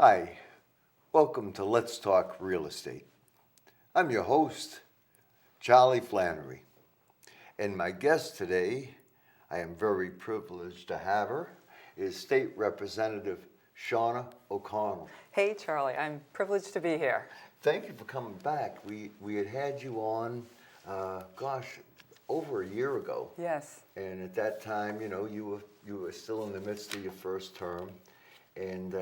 Hi, welcome to Let's Talk Real Estate. I'm your host, Charlie Flannery, and my guest today, I am very privileged to have her, is State Representative Shaunna O'Connell. Hey Charlie, I'm privileged to be here. Thank you for coming back. We had you on, over a year ago. Yes. And at that time, you were still in the midst of your first term, and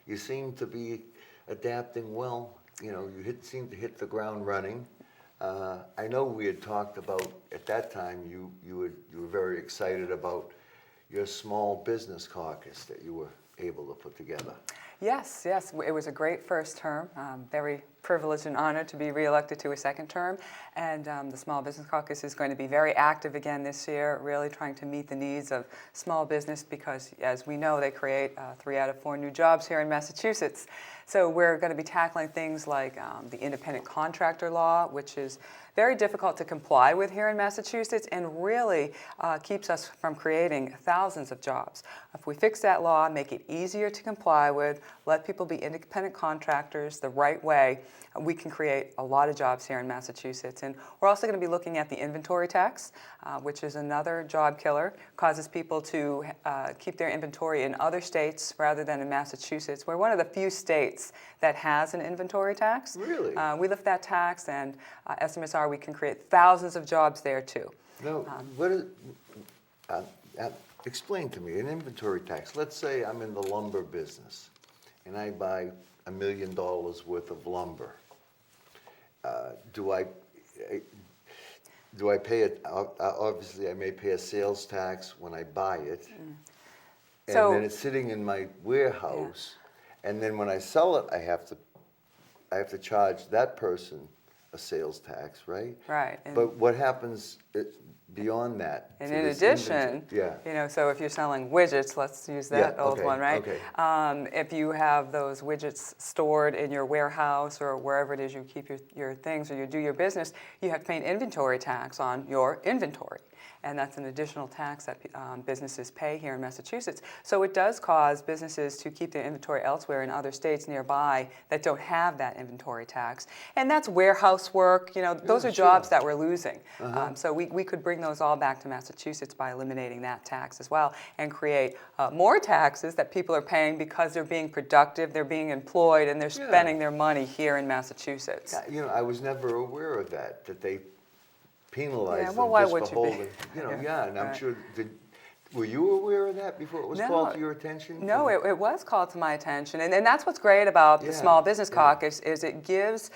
you seem to be adapting well. You seem to hit the ground running. I know we had talked about, at that time, you were very excited about your small business caucus that you were able to put together. Yes, it was a great first term. Very privileged and honored to be reelected to a second term. And the Small Business Caucus is going to be very active again this year, really trying to meet the needs of small business because, as we know, they create 3 out of 4 new jobs here in Massachusetts. So we're going to be tackling things like the independent contractor law, which is very difficult to comply with here in Massachusetts and really keeps us from creating thousands of jobs. If we fix that law, make it easier to comply with, let people be independent contractors the right way, we can create a lot of jobs here in Massachusetts. And we're also going to be looking at the inventory tax, which is another job killer, causes people to keep their inventory in other states rather than in Massachusetts. We're one of the few states that has an inventory tax. Really? We lift that tax, and estimates are we can create thousands of jobs there too. No, explain to me, an inventory tax. Let's say I'm in the lumber business and I buy $1 million worth of lumber. Do I pay it? Obviously, I may pay a sales tax when I buy it, and then it's sitting in my warehouse. Yeah. And then when I sell it, I have to charge that person a sales tax, right? Right. But what happens beyond that? And in addition, so if you're selling widgets, let's use that old one, right? Okay. If you have those widgets stored in your warehouse or wherever it is you keep your things or you do your business, you have to pay an inventory tax on your inventory. And that's an additional tax that businesses pay here in Massachusetts. So it does cause businesses to keep their inventory elsewhere in other states nearby that don't have that inventory tax. And that's warehouse work. Those are jobs that we're losing. So we could bring those all back to Massachusetts by eliminating that tax as well and create more taxes that people are paying because they're being productive, they're being employed, and they're spending their money here in Massachusetts. I was never aware of that they penalize them why just would for you be? holding, and I'm sure, were you aware of that before it was called to your attention? No, it was called to my attention, and that's what's great about the Small Business Caucus is it gives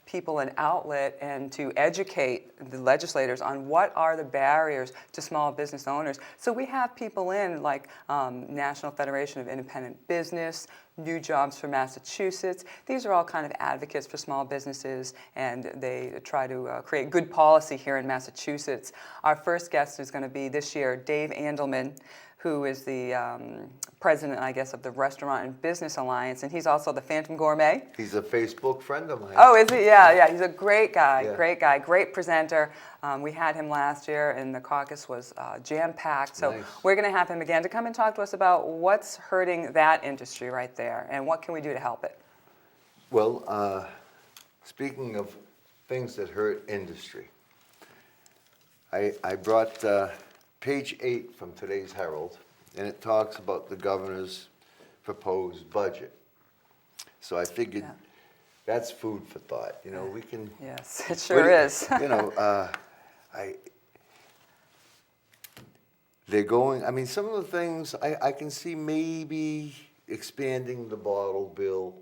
people an outlet and to educate the legislators on what are the barriers to small business owners. So we have people in like National Federation of Independent Business, New Jobs for Massachusetts. These are all kind of advocates for small businesses, and they try to create good policy here in Massachusetts. Our first guest is going to be this year Dave Andelman, who is the president, I guess, of the Restaurant and Business Alliance, and he's also the Phantom Gourmet. He's a Facebook friend of mine. Oh, is he? Yeah. He's a great guy, great presenter. We had him last year, and the caucus was jam-packed. So we're going to have him again to come and talk to us about what's hurting that industry right there, and what can we do to help it. Well, speaking of things that hurt industry, I brought page 8 from today's Herald, and it talks about the governor's proposed budget. So I figured that's food for thought. We can. Yes, it sure is. They're going. I mean, some of the things I can see maybe expanding the bottle bill.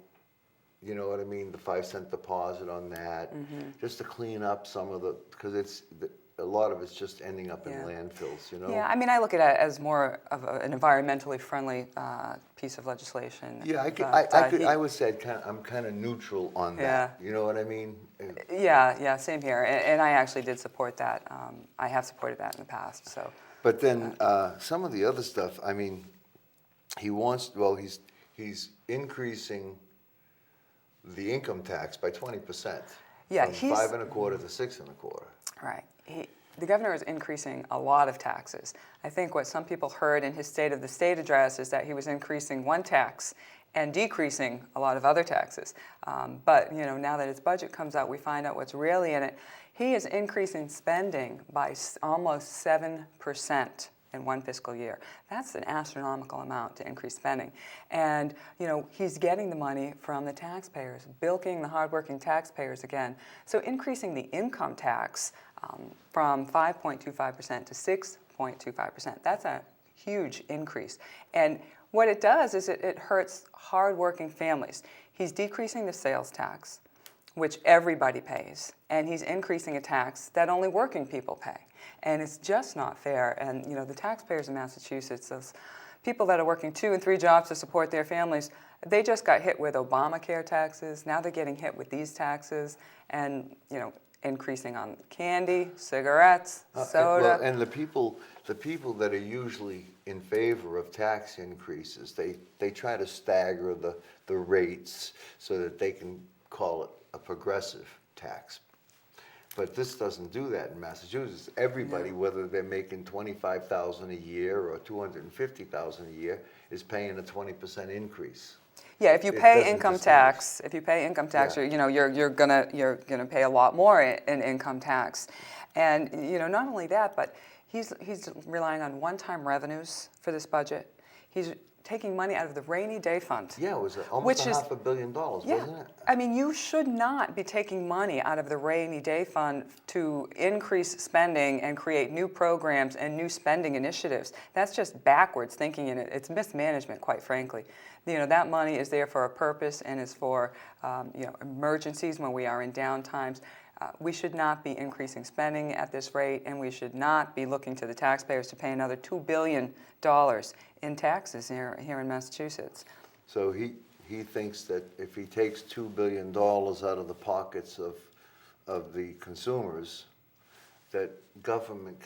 You know what I mean? The 5-cent deposit on that, just to clean up some of because a lot of it's just ending up in landfills, Yeah, I mean, I look at it as more of an environmentally friendly piece of legislation. Yeah, I would say I'm kind of neutral on that. You know what I mean? Yeah, same here. And I actually did support that. I have supported that in the past. So. But then some of the other stuff, I mean, he's increasing the income tax by 20%. Yeah, from 5.25% to 6.25%. Right. The governor is increasing a lot of taxes. I think what some people heard in his State of the State address is that he was increasing one tax and decreasing a lot of other taxes. But now that his budget comes out, we find out what's really in it. He is increasing spending by almost 7% in one fiscal year. That's an astronomical amount to increase spending. And he's getting the money from the taxpayers, bilking the hardworking taxpayers again. So increasing the income tax from 5.25% to 6.25%, that's a huge increase. And what it does is it hurts hardworking families. He's decreasing the sales tax, which everybody pays, and he's increasing a tax that only working people pay. And it's just not fair. And the taxpayers in Massachusetts, those people that are working 2 and 3 jobs to support their families, they just got hit with Obamacare taxes. Now they're getting hit with these taxes, and increasing on candy, cigarettes, soda. Well, and the people that are usually in favor of tax increases, they try to stagger the rates so that they can call it a progressive tax. But this doesn't do that in Massachusetts. Everybody, whether they're making $25,000 a year or $250,000 a year, is paying a 20% increase. Yeah, if you pay income tax, you're gonna pay a lot more in income tax, and not only that, but he's relying on one-time revenues for this budget. He's taking money out of the rainy day fund. Yeah, it was almost $500 million, wasn't it? I mean, you should not be taking money out of the rainy day fund to increase spending and create new programs and new spending initiatives. That's just backwards thinking, and it's mismanagement, quite frankly. That money is there for a purpose and is for emergencies when we are in downtimes. We should not be increasing spending at this rate, and we should not be looking to the taxpayers to pay another $2 billion in taxes here in Massachusetts. So he thinks that if he takes $2 billion out of the pockets of the consumers, that government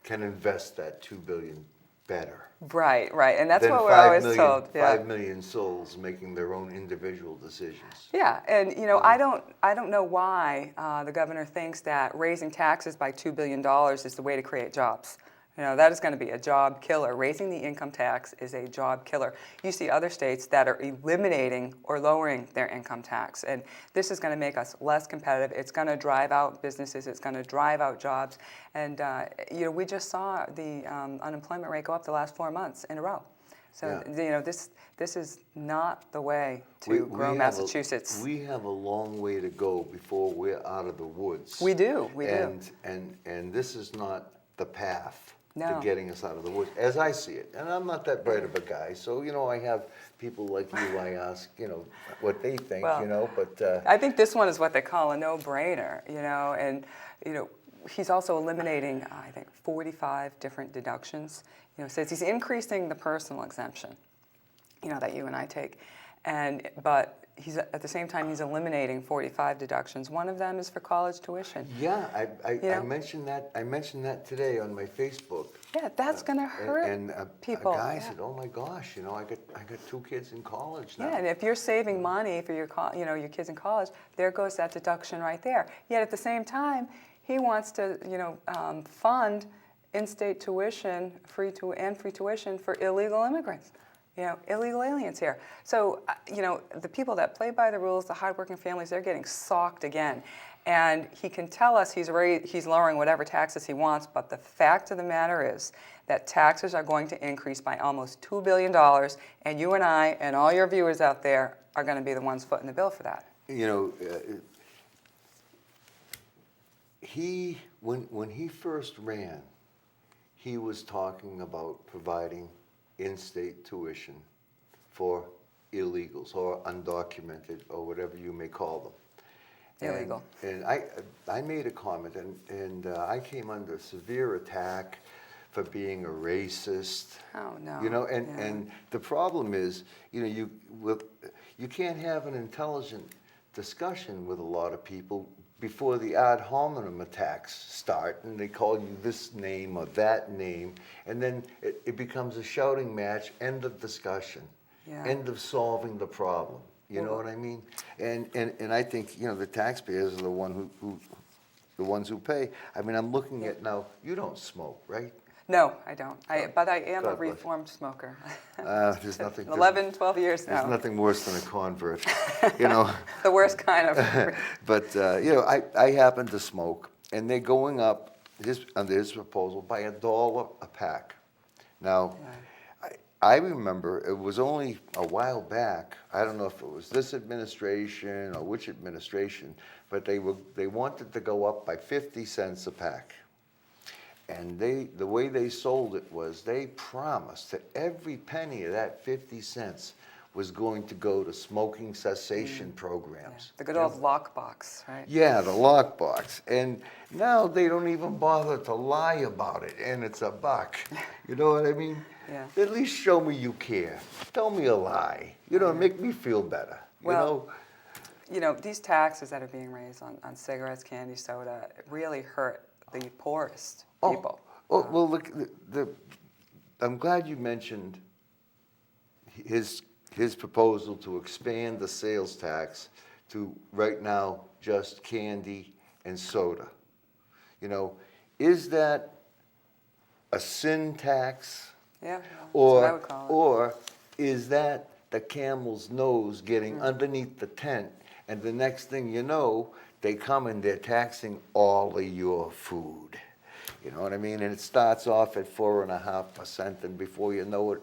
can invest that $2 billion better. Right, and that's what we're always told. 5 million souls making their own individual decisions. Yeah, and I don't know why the governor thinks that raising taxes by $2 billion is the way to create jobs. That is going to be a job killer. Raising the income tax is a job killer. You see other states that are eliminating or lowering their income tax, and this is going to make us less competitive. It's going to drive out businesses. It's going to drive out jobs. And we just saw the unemployment rate go up the last 4 months in a row. So this is not the way to grow Massachusetts. We have a long way to go before we're out of the woods. We do. And this is not the path. No. To getting us out of the woods, as I see it. And I'm not that bright of a guy, so, I have people like you, I ask, what they think, but... I think this one is what they call a no-brainer, and, he's also eliminating, I think, 45 different deductions. Says he's increasing the personal exemption, that you and I take, but he's at the same time he's eliminating 45 deductions. One of them is for college tuition. Yeah, I mentioned that. I mentioned that today on my Facebook. Yeah, that's going to hurt people. A guy said, "Oh my gosh, I got 2 kids in college now." Yeah, and if you're saving money for your kids in college, there goes that deduction right there. Yet at the same time, he wants to fund in-state tuition, free tuition for illegal immigrants. Illegal aliens here. So, the people that play by the rules, the hardworking families, they're getting socked again. And he can tell us he's lowering whatever taxes he wants, but the fact of the matter is that taxes are going to increase by almost $2 billion, and you and I and all your viewers out there are going to be the ones footing the bill for that. When he first ran, he was talking about providing in-state tuition for illegals or undocumented or whatever you may call them. Illegal. And I made a comment, and I came under severe attack for being a racist. Oh no. And the problem is, you can't have an intelligent discussion with a lot of people before the ad hominem attacks start, and they call you this name or that name, and then it becomes a shouting match, end of discussion, end of solving the problem. You know what I mean? And I think, the taxpayers are the ones who pay. I mean, I'm looking at now, you don't smoke, right? No, I don't. But I am a God bless. reformed smoker. There's nothing. 11, 12 years There's now. nothing worse than a convert, you know. The worst kind of. But you know, I happen to smoke, and they're going up under his proposal by $1 a pack. Now, I remember it was only a while back. I don't know if it was this administration or which administration, but they wanted to go up by 50 cents a pack. And the way they sold it was they promised that every penny of that 50 cents was going to go to smoking cessation programs. The good old lockbox, right? Yeah, the lockbox. And now they don't even bother to lie about it, and it's $1. You know what I mean? Yeah. At least show me you care. Tell me a lie. You know, make me feel better. Well, you know, these taxes that are being raised on cigarettes, candy, soda, really hurt the poorest people. Well, look, I'm glad you mentioned his proposal to expand the sales tax to right now just candy and soda. You know, is that a sin tax? Yeah, that's what I would call it. Or is that the camel's nose getting underneath the tent, and the next thing you know, they come and they're taxing all of your food? You know what I mean? And it starts off at 4.5%, and before you know it,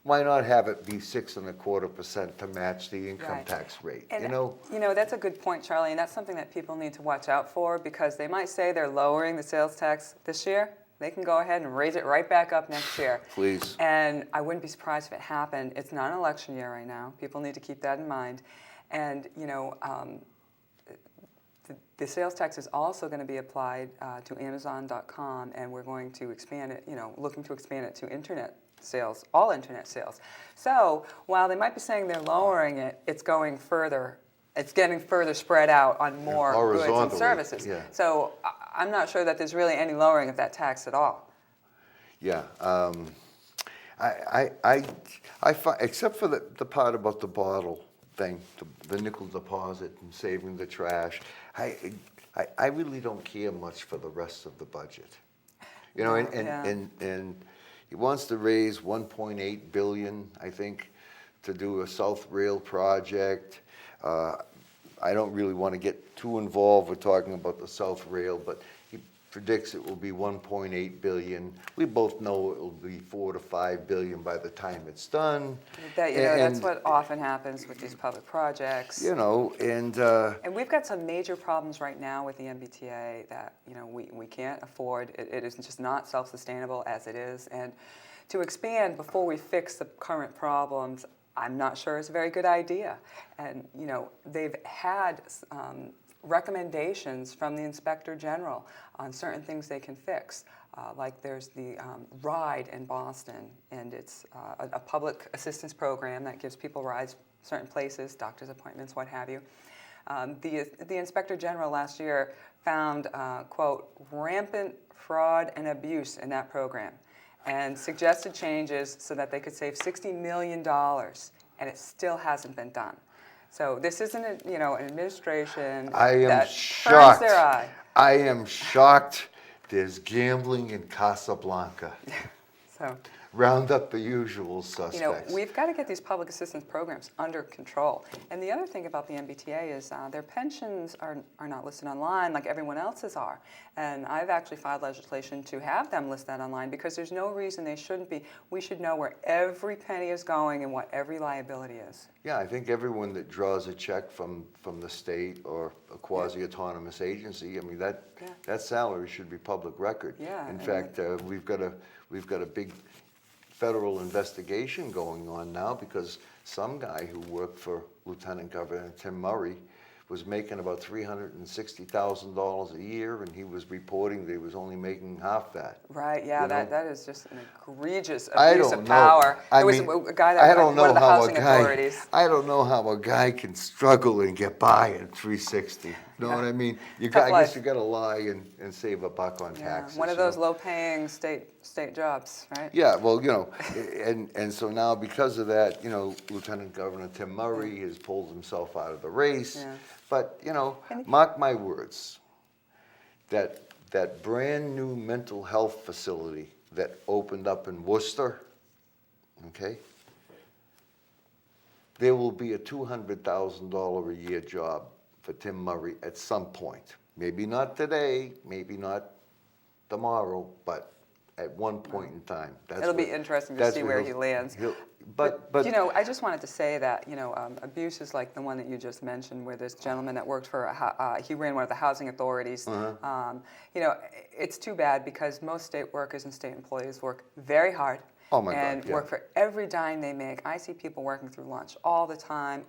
why not have it be 6.25% to match the income tax rate? And, you know, that's a good point, Charlie, and that's something that people need to watch out for, because they might say they're lowering the sales tax this year. They can go ahead and raise it right back up next year. Please. And I wouldn't be surprised if it happened. It's not an election year right now. People need to keep that in mind. And, you know, the sales tax is also going to be applied to Amazon.com, and we're going to expand it, you know, looking to expand it to internet sales, all internet sales. So while they might be saying they're lowering it, it's going further. It's getting further spread out on more goods and services. Yeah. So I'm not sure that there's really any lowering of that tax at all. Yeah. I find, except for the part about the bottle thing, the nickel deposit and saving the trash, I really don't care much for the rest of the budget. You know, and he wants to raise $1.8 billion, I think, to do a South Rail project. I don't really want to get too involved with talking about the South Rail, but he predicts it will be $1.8 billion. We both know it will be $4 to $5 billion by the time it's done. That's what often happens with these public projects. You know, and we've got some major problems right now with the MBTA that, you know, we can't afford. It is just not self-sustainable as it is. And to expand before we fix the current problems, I'm not sure it's a very good idea. And, you know, they've had recommendations from the Inspector General on certain things they can fix. Like there's the RIDE in Boston, and it's a public assistance program that gives people rides certain places, doctor's appointments, what have you. The Inspector General last year found, quote, rampant fraud and abuse in that program, and suggested changes so that they could save $60 million, and it still hasn't been done. So this isn't, an administration that turns their eye. I am shocked there's gambling in Casablanca. So round up the usual suspects. You know, we've got to get these public assistance programs under control. And the other thing about the MBTA is their pensions are not listed online like everyone else's are. And I've actually filed legislation to have them list that online because there's no reason they shouldn't be. We should know where every penny is going and what every liability is. Yeah, I think everyone that draws a check from the state or a quasi-autonomous agency, I mean, that salary should be public record. Yeah, In fact, we've got a big federal investigation going on now because some guy who worked for Lieutenant Governor Tim Murray was making about $360,000 a year, and he was reporting that he was only making half that. Right, yeah, You know? that is just an egregious abuse of power. I was mean, a guy that was one of the housing authorities. I don't know how a guy can struggle and get by at 360. You know what I mean? I guess you got to lie and save $1 on taxes. One of those low-paying state jobs, right? Yeah, well, and so now because of that, Lieutenant Governor Tim Murray has pulled himself out of the race. Yeah. But, mark my words, that brand new mental health facility that opened up in Worcester, okay? There will be a $200,000 a year job for Tim Murray at some point. Maybe not today, maybe not tomorrow, but at one point in time. It'll be interesting to see where he lands. But you know, I just wanted to say that, you know, abuses like the one that you just mentioned, where this gentleman that worked for, he ran one of the housing authorities. You know, it's too bad because most state workers and state employees work very hard. Oh my and God, yeah. work for every dime they make. I see people working through lunch all the time,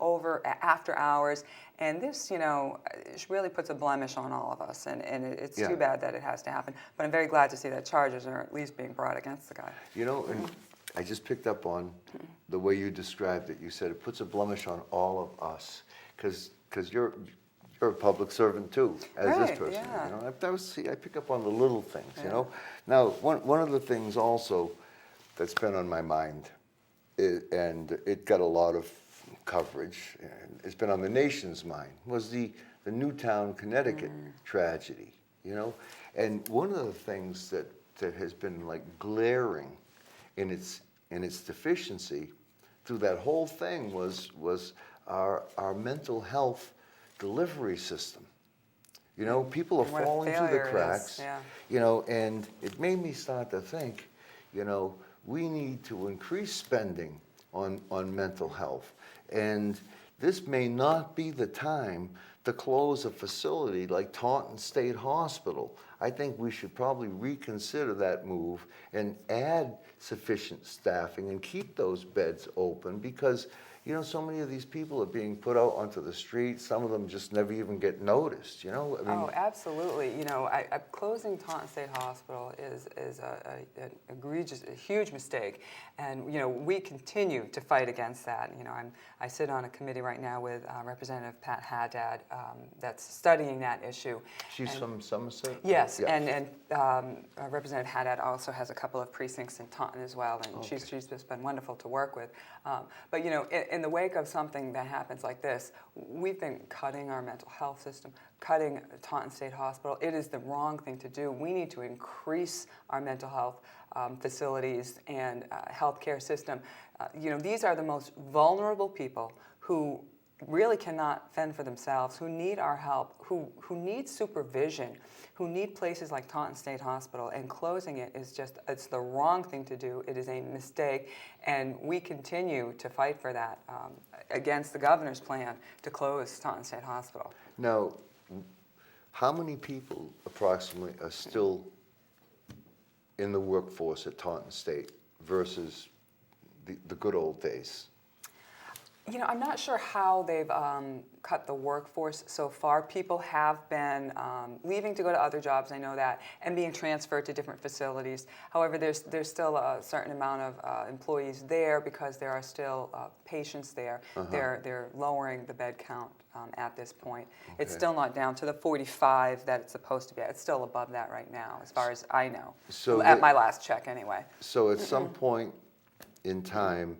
after hours, and this, you know, it really puts a blemish on all of us, and it's too bad that it has to happen. But I'm very glad to see that charges are at least being brought against the guy. You know, and I just picked up on the way you described it. You said it puts a blemish on all of us, because you're a public servant too, as this person. Yeah. You know, I pick up on the little things. You know, now one of the things also that's been on my mind, and it got a lot of coverage, and it's been on the nation's mind, was the Newtown, Connecticut tragedy, you know? And one of the things that has been like glaring in its deficiency through that whole thing was our mental health delivery system. You know, people are falling through the cracks, you know, and it made me start to think, you know, we need to increase spending on mental health. And this may not be the time to close a facility like Taunton State Hospital. I think we should probably reconsider that move and add sufficient staffing and keep those beds open, because you know, so many of these people are being put out onto the street. Some of them just never even get noticed, you know? I mean, oh, absolutely. You know, closing Taunton State Hospital is an egregious, a huge mistake. And, you know, we continue to fight against that. You know, I sit on a committee right now with Representative Pat Haddad that's studying that issue. She's from Somerset? Yes, yeah. and Representative Haddad also has a couple of precincts in Taunton as well, and she's just been wonderful to work with. But, you know, in the wake of something that happens like this, we've been cutting our mental health system, cutting Taunton State Hospital. It is the wrong thing to do. We need to increase our mental health facilities and healthcare system. You know, these are the most vulnerable people who really cannot fend for themselves, who need our help, who need supervision, who need places like Taunton State Hospital, and closing it is just, it's the wrong thing to do. It is a mistake, and we continue to fight for that against the governor's plan to close Taunton State Hospital. Now, how many people approximately are still in the workforce at Taunton State versus the good old days? You know, I'm not sure how they've cut the workforce so far. People have been leaving to go to other jobs, I know that, and being transferred to different facilities. However, there's still a certain amount of employees there because there are still patients there. They're lowering the bed count at this point. Okay. It's still not down to the 45 that it's supposed to be. It's still above that right now, as far as I know, so at my last check anyway. So at some point in time,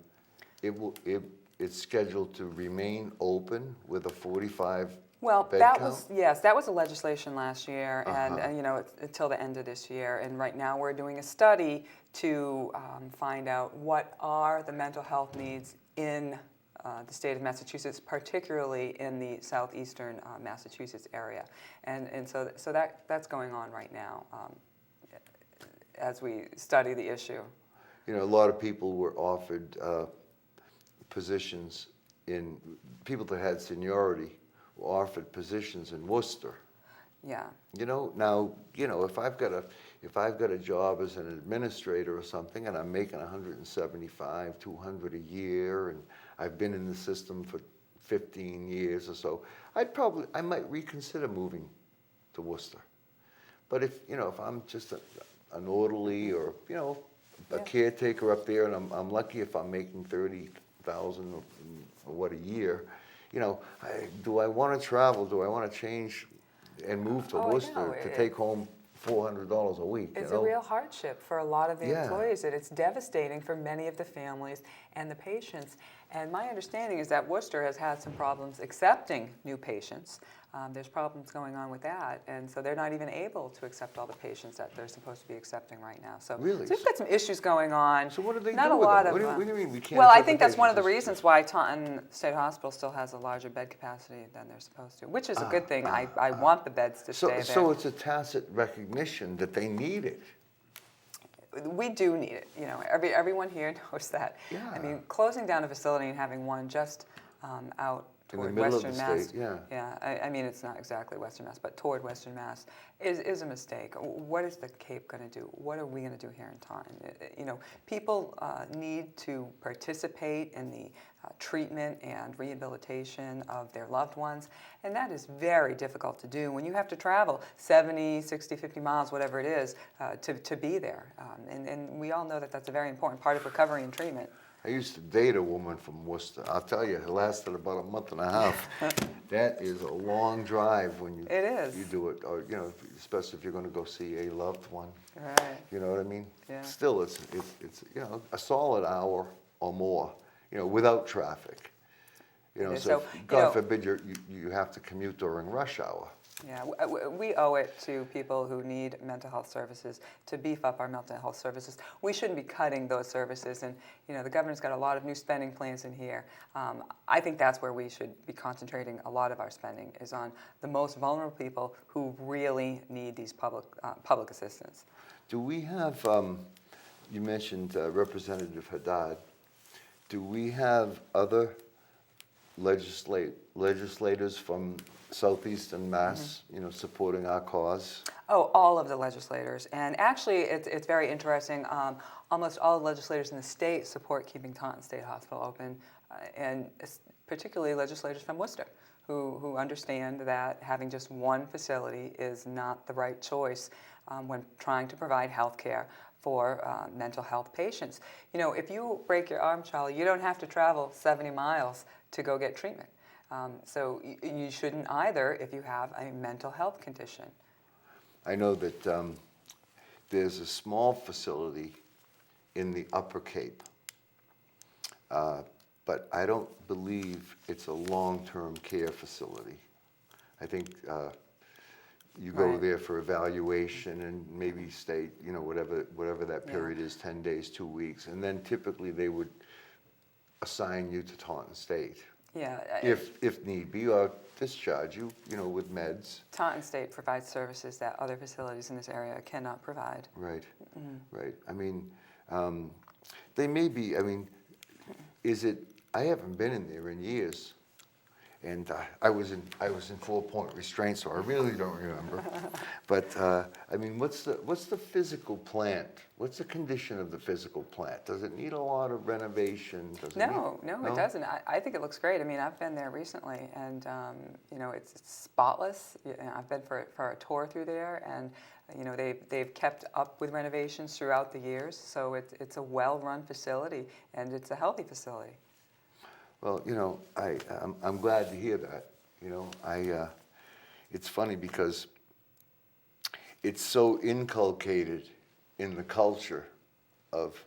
it's scheduled to remain open with a 45 well, bed that count? was, yes, that was the legislation last year, and you know, until the end of this year. And right now we're doing a study to find out what are the mental health needs in the state of Massachusetts, particularly in the southeastern Massachusetts area. And so that's going on right now as we study the issue. You know, a lot of people were offered positions people that had seniority were offered positions in Worcester. Yeah. You know, now, you know, if I've got a job as an administrator or something and I'm making $175, $200 a year, and I've been in the system for 15 years or so, I might reconsider moving to Worcester. But if I'm just an orderly or, you know, a caretaker up there, and I'm lucky if I'm making $30,000 or what a year, you know, do I want to travel? Do I want to change and move to Worcester to take home $400 a week? It's a real hardship for a lot of the employees, and it's devastating for many of the families and the patients. And my understanding is that Worcester has had some problems accepting new patients. there's problems going on with that, and so they're not even able to accept all the patients that they're supposed to be accepting right now. So, Really? so we've got some issues going on. So what do they not do a with lot them? of. What do you mean we can't Well, I accept think the that's one of the patients? reasons why Taunton State Hospital still has a larger bed capacity than they're supposed to, which is a good thing. I want the beds to stay there. So it's a tacit recognition that they need it. We do need it. Everyone here knows that. Yeah. I mean, closing down a facility and having one just out In the toward middle of Western the Mass. state, yeah. Yeah. I mean, it's not exactly Western Mass, but toward Western Mass is a mistake. What is the Cape going to do? What are we going to do here in Taunton? People need to participate in the treatment and rehabilitation of their loved ones, and that is very difficult to do when you have to travel 70, 60, 50 miles, whatever it is, to be there. And we all know that that's a very important part of recovery and treatment. I used to date a woman from Worcester. I'll tell you, it lasted about a month and a half. That is a long drive when you It is. you do it, or especially if you're going to go see a loved one. Right. You know what I mean? Yeah. Still, it's a solid hour or more. Without traffic. Yeah, So so, God forbid you have to commute during rush hour. Yeah, we owe it to people who need mental health services to beef up our mental health services. We shouldn't be cutting those services, and the governor's got a lot of new spending plans in here. I think that's where we should be concentrating a lot of our spending, is on the most vulnerable people who really need these public assistance. Do we have, you mentioned Representative Haddad, do we have other legislators from southeastern Mass, supporting our cause? Oh, all of the legislators. And actually, it's very interesting. Almost all the legislators in the state support keeping Taunton State Hospital open, and particularly legislators from Worcester, who understand that having just one facility is not the right choice when trying to provide health care for mental health patients. If you break your arm, Charlie, you don't have to travel 70 miles to go get treatment. So you shouldn't either if you have a mental health condition. I know that there's a small facility in the Upper Cape, but I don't believe it's a long-term care facility. I think you go Right. there for evaluation and maybe stay, whatever that period is, 10 days, 2 weeks, and then typically they would assign you to Taunton State. Yeah, If need be, or discharge you, with meds. Taunton State provides services that other facilities in this area cannot provide. Right, right. I mean, they may be, I haven't been in there in years. And I was in 4-point restraint, so I really don't remember. But what's the physical plant? What's the condition of the physical plant? Does it need a lot of renovation? No, it doesn't. I think it looks great. I've been there recently, and it's spotless. I've been for a tour through there, and they've kept up with renovations throughout the years. So it's a well-run facility, and it's a healthy facility. Well, I'm glad to hear that. It's funny because it's so inculcated in the culture of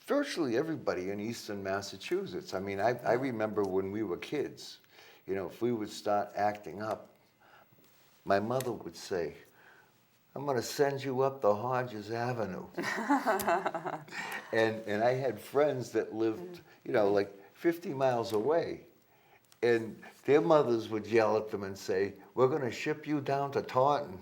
virtually everybody in Eastern Massachusetts. I remember when we were kids, if we would start acting up, my mother would say, "I'm going to send you up the Hodges Avenue." and I had friends that lived, like 50 miles away, and their mothers would yell at them and say, "We're going to ship you down to Taunton."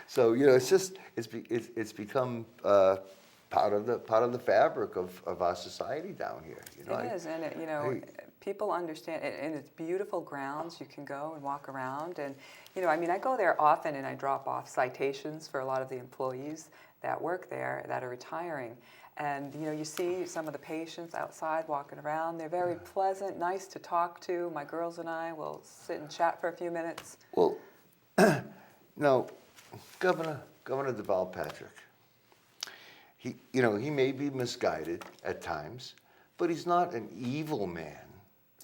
So it's become part of the fabric of our society down here. It is, and people understand, and it's beautiful grounds. You can go and walk around, and I go there often, and I drop off citations for a lot of the employees that work there that are retiring. And you see some of the patients outside walking around. They're very pleasant, nice to talk to. My girls and I will sit and chat for a few minutes. Well, Governor DeVal Patrick, he may be misguided at times, but he's not an evil man.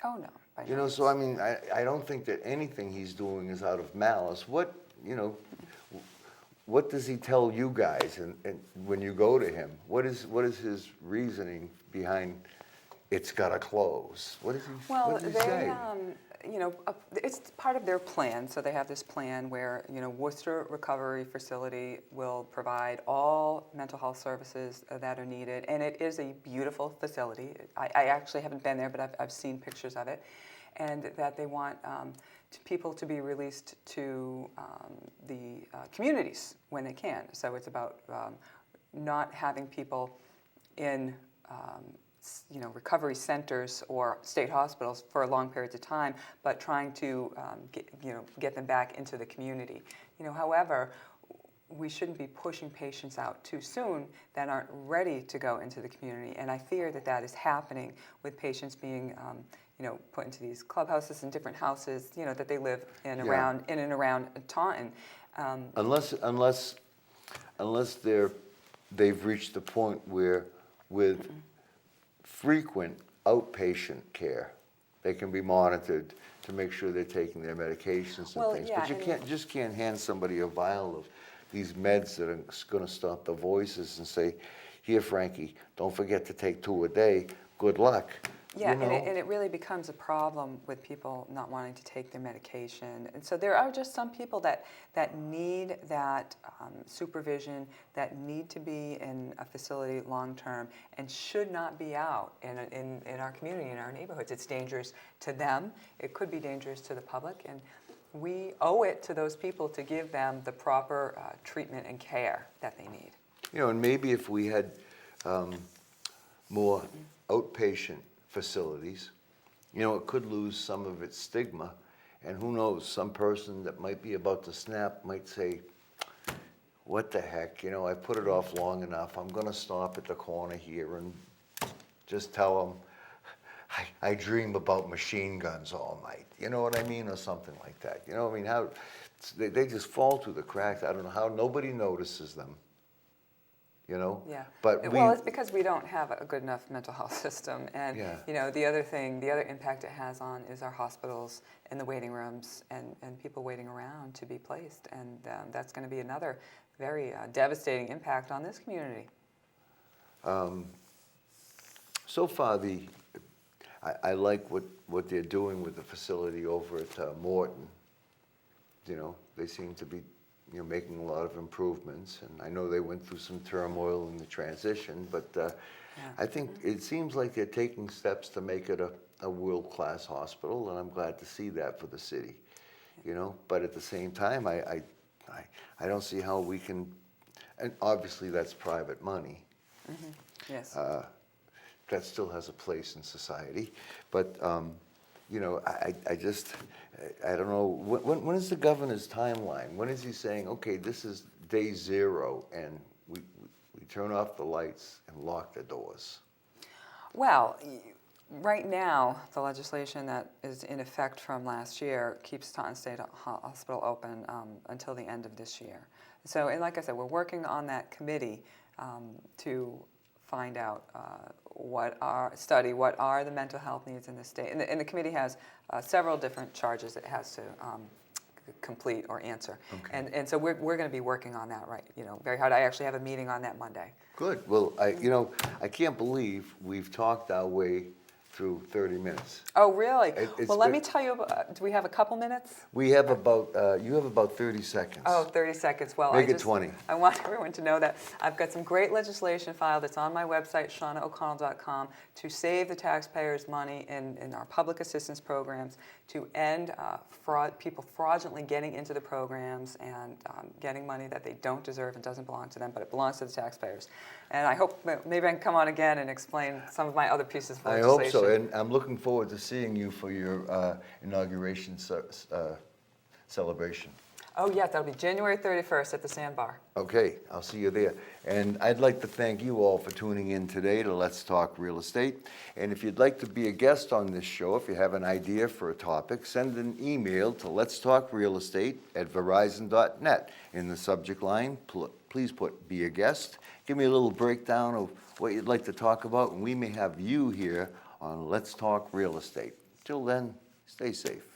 Oh no. by no means. So I don't think that anything he's doing is out of malice. What does he tell you guys and when you go to him? What is his reasoning behind it's got to close? What does he say? it's part of their plan. So they have this plan where, Worcester Recovery Facility will provide all mental health services that are needed. And it is a beautiful facility. I actually haven't been there, but I've seen pictures of it. And that they want people to be released to the communities when they can. So it's about not having people in recovery centers or state hospitals for long periods of time, but trying to get them back into the community. However, we shouldn't be pushing patients out too soon that aren't ready to go into the community. And I fear that is happening with patients being put into these clubhouses and different houses, that they live in and around Taunton. Unless they've reached the point where with frequent outpatient care, they can be monitored to make sure they're taking their medications and things. But you can't hand somebody a vial of these meds that are going to stop the voices and say, "Here, Frankie, don't forget to take 2 a day. Good luck." Yeah, and it really becomes a problem with people not wanting to take their medication. And so there are just some people that need that supervision, that need to be in a facility long-term and should not be out in our community, in our neighborhoods. It's dangerous to them. It could be dangerous to the public. And we owe it to those people to give them the proper treatment and care that they need. And maybe if we had more outpatient facilities, it could lose some of its stigma. And who knows, some person that might be about to snap might say, "What the heck, I put it off long enough. I'm going to stop at the corner here and just tell them I dream about machine guns all night." You know what I mean? Or something like that. How they just fall through the cracks. I don't know how nobody notices them. Yeah. But it's because we don't have a good enough mental health system. And, the other impact it has on is our hospitals and the waiting rooms and people waiting around to be placed. And that's going to be another very devastating impact on this community. So far, I like what they're doing with the facility over at Morton. They seem to be making a lot of improvements, and I know they went through some turmoil in the transition, but I think it seems like they're taking steps to make it a world-class hospital, and I'm glad to see that for the city. But at the same time, I don't see how we can, and obviously that's private money. Mm-hmm. Yes. That still has a place in society, but I don't know, when is the governor's timeline? When is he saying, okay, this is day 0 and we turn off the lights and lock the doors? Well, right now, the legislation that is in effect from last year keeps Taunton State Hospital open until the end of this year. So, and like I said, we're working on that committee to find out what are the mental health needs in the state. And the committee has several different charges it has to complete or answer. Okay. And so we're going to be working on that very hard. I actually have a meeting on that Monday. Good. Well, I can't believe we've talked our way through 30 minutes. Oh, really? Well, let me tell you, do we have a couple minutes? We have about, you have about 30 seconds. Oh, 30 seconds. Well, Make it 20. I want everyone to know that I've got some great legislation filed. It's on my website, ShaunnaO'Connell.com, to save the taxpayers' money in our public assistance programs, to end people fraudulently getting into the programs and getting money that they don't deserve and doesn't belong to them, but it belongs to the taxpayers. And I hope maybe I can come on again and explain some of my other pieces of legislation. I hope so, and I'm looking forward to seeing you for your inauguration celebration. Oh, yeah, that'll be January 31st at the Sandbar. Okay, I'll see you there. And I'd like to thank you all for tuning in today to Let's Talk Real Estate. And if you'd like to be a guest on this show, if you have an idea for a topic, send an email to letstalkrealestate@verizon.net. In the subject line, please put "Be a Guest." Give me a little breakdown of what you'd like to talk about, and we may have you here on Let's Talk Real Estate. Till then, stay safe.